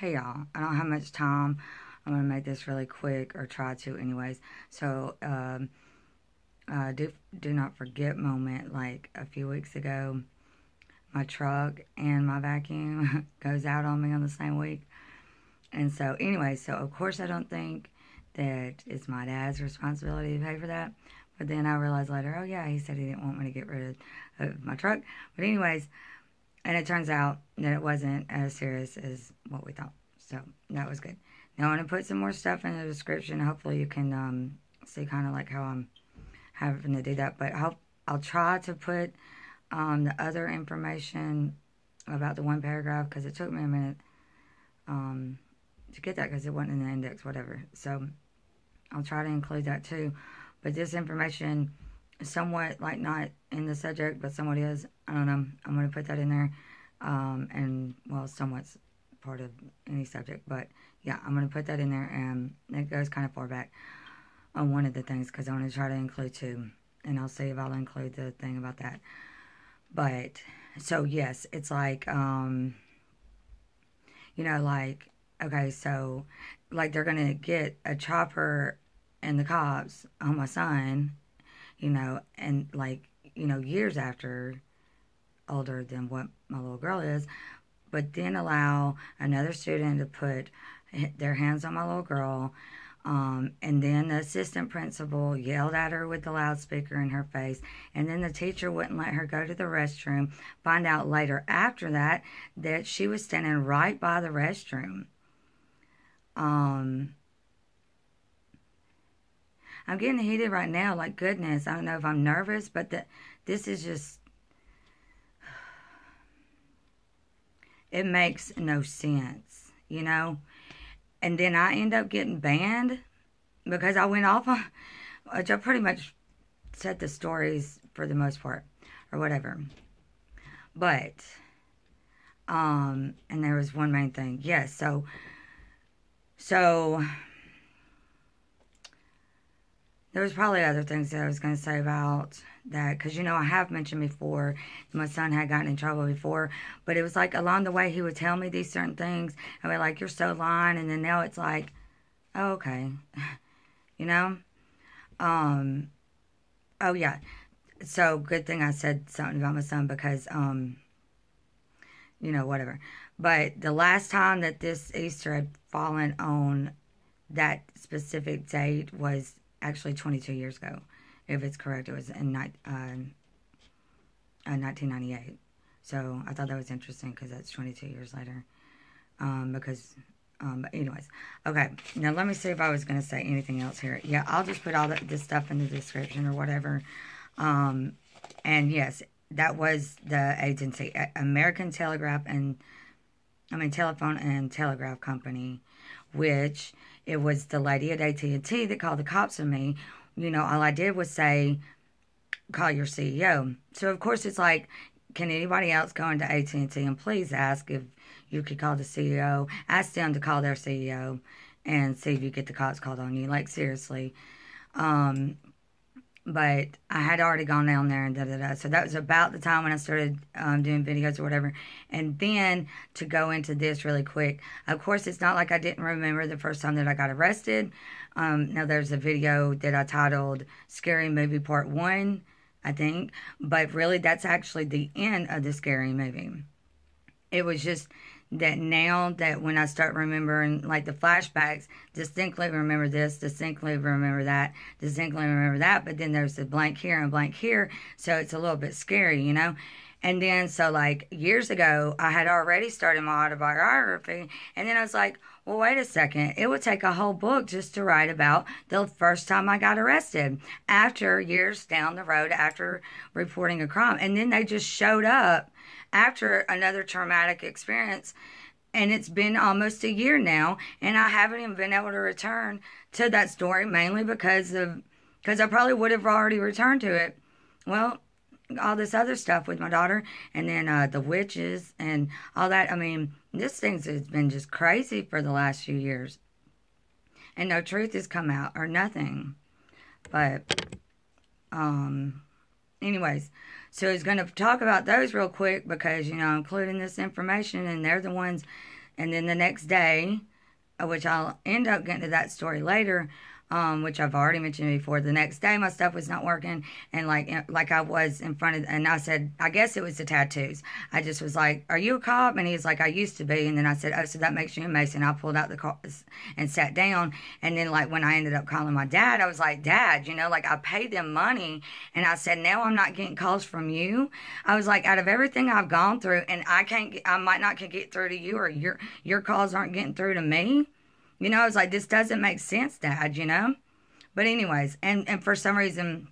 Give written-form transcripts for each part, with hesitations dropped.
hey y'all, I don't have much time. I'm going to make this really quick, or try to anyways. So, do not forget moment, like a few weeks ago, my truck and my vacuum goes out on me on the same week. And so, anyway, so of course I don't think that it's my dad's responsibility to pay for that. But then I realized later, oh yeah, he said he didn't want me to get rid of my truck. But anyways, and it turns out that it wasn't as serious as what we thought. So that was good. Now I'm going to put some more stuff in the description. Hopefully you can see kind of like how I'm having to do that. But I'll try to put the other information about the one paragraph, because it took me a minute to get that, because it wasn't in the index, whatever. So I'll try to include that too. But this information is somewhat, like, not in the subject, but somewhat is. I don't know. I'm going to put that in there. And, well, somewhat's part of any subject. But, yeah, I'm going to put that in there. And it goes kind of far back on one of the things, because I want to try to include two. And I'll see if I'll include the thing about that. But, so, yes, it's like, you know, like, okay, so, like, they're going to get a chopper and the cops on my son, you know, and, like, you know, years after, older than what my little girl is, but then allow another student to put their hands on my little girl, and then the assistant principal yelled at her with the loudspeaker in her face, and then the teacher wouldn't let her go to the restroom. Find out later after that she was standing right by the restroom. I'm getting heated right now, like, goodness. I don't know if I'm nervous, but this is just, it makes no sense, you know? And then I end up getting banned because I went off on, which I pretty much said the stories for the most part, or whatever. But, and there was one main thing. Yes, so, there was probably other things that I was going to say about that, because, you know, I have mentioned before my son had gotten in trouble before, but it was like along the way he would tell me these certain things. I would be like, you're so lying, and then now it's like, oh, okay, you know? Oh, yeah, so good thing I said something about my son, because, you know, whatever. But the last time that this Easter had fallen on that specific date was actually 22 years ago. If it's correct, it was in 1998. So I thought that was interesting, because that's 22 years later. But anyways. Okay, now let me see if I was going to say anything else here. Yeah, I'll just put all this stuff in the description or whatever. And yes, that was the agency, American Telegraph Telephone and Telegraph Company, which it was the lady at AT&T that called the cops on me. You know, all I did was say, call your CEO. So, of course, it's like, can anybody else go into AT&T and please ask if you could call the CEO? Ask them to call their CEO and see if you get the cops called on you. Like, seriously. But I had already gone down there and da-da-da. So that was about the time when I started doing videos or whatever. And then to go into this really quick, of course, it's not like I didn't remember the first time that I got arrested. Now, there's a video that I titled Scary Movie Part 1, I think. But really, that's actually the end of the scary movie. It was just that now that when I start remembering, like, the flashbacks, distinctly remember this, distinctly remember that, distinctly remember that, but then there's the blank here and blank here, so it's a little bit scary, you know? And then, so, like, years ago, I had already started my autobiography, and then I was like, well, wait a second, it would take a whole book just to write about the first time I got arrested, after years down the road, after reporting a crime, and then they just showed up after another traumatic experience, and it's been almost a year now, and I haven't even been able to return to that story, mainly because I probably would have already returned to it. Well, all this other stuff with my daughter, and then the witches and all that. I mean, this thing's has been just crazy for the last few years, and no truth has come out or nothing. But anyways, so he's going to talk about those real quick, because, you know, including this information, and they're the ones And then the next day, which I'll end up getting to that story later, which I've already mentioned before. The next day, my stuff was not working, and like I was in front of, and I said, I guess it was the tattoos. I just was like, "Are you a cop?" And he's like, "I used to be." And then I said, "Oh, so that makes you a Mason." I pulled out the car and sat down, and then like when I ended up calling my dad, I was like, "Dad, you know, like I paid them money," and I said, "Now I'm not getting calls from you." I was like, out of everything I've gone through, and I might not can get through to you, or your calls aren't getting through to me. You know, I was like, this doesn't make sense, Dad, you know? But anyways, and for some reason,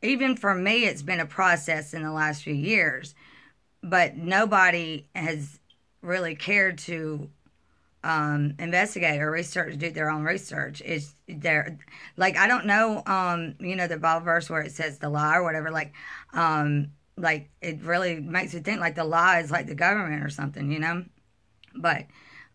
even for me, it's been a process in the last few years. But nobody has really cared to investigate or research, do their own research. It's there, like, I don't know, you know, the Bible verse where it says the lie or whatever, like it really makes you think like the lie is like the government or something, you know? But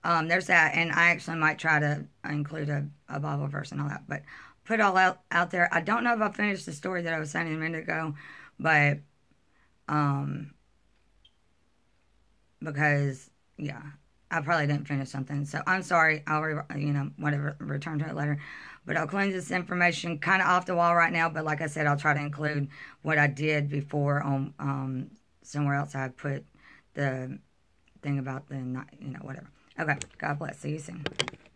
there's that, and I actually might try to include a Bible verse and all that, but put all out there. I don't know if I finished the story that I was saying a minute ago, but because, yeah, I probably didn't finish something, so I'm sorry. I'll, you know, whatever, return to it later, but I'll cleanse this information kind of off the wall right now, but like I said, I'll try to include what I did before on somewhere else. I put the thing about the, you know, whatever. Okay, God bless. See you soon.